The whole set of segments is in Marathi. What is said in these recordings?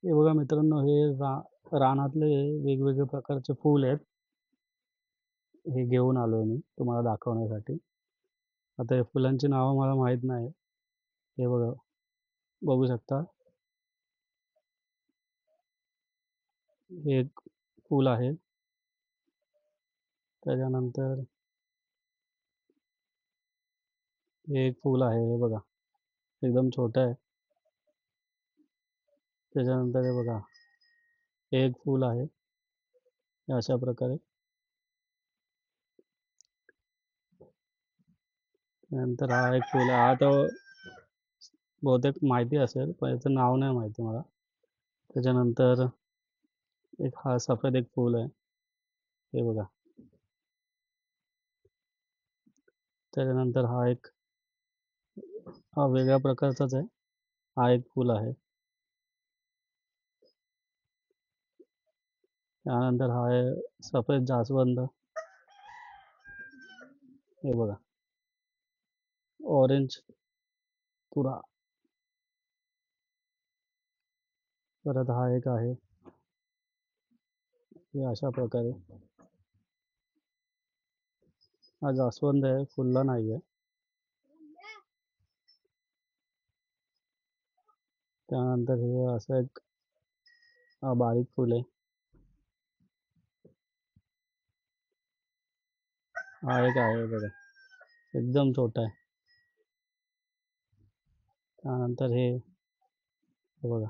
हे बघा मित्रांनो, हे रानातले वेगवेगळे प्रकारचे फूल आहेत. हे घेऊन आलोय मी तुम्हाला दाखवण्यासाठी. आता या फुलांची नावं मला माहीत नाही. हे बघा, बघू शकता. हे एक फूल आहे. त्याच्यानंतर हे एक फूल आहे. हे बघा, एकदम छोटं आहे. त्याच्यानंतर हे बघा, हे एक फूल आहे. हे अशा प्रकारे. त्यानंतर हा एक फूल आहे. हा तर बहुतेक माहिती असेल, पण याचं नाव नाही माहिती मला. त्याच्यानंतर एक हा सफेद एक फूल आहे. हे बघा. त्याच्यानंतर हा वेगळ्या प्रकारचाच आहे. हा एक फूल आहे. त्यानंतर हा आहे सफेद जास्वंद. हे बघा, ऑरेंज तुरा. परत हा एक आहे. हे अशा प्रकारे. हा जास्वंद आहे, फुलला नाही आहे. त्यानंतर हे असं एक बारीक फुल आहे. हा एक आहे बघा, एकदम छोटा आहे. त्यानंतर हे बघा,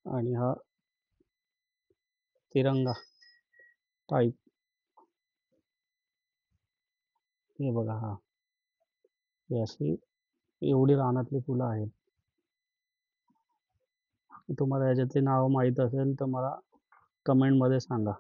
आणि हा तिरंगा टाईप. हे बघा, हा ही अशी एवढी रानातली फुलं आहेत. तुम्हाला याच्यातली नाव माहीत असेल तर मला कमेंटमध्ये सांगा.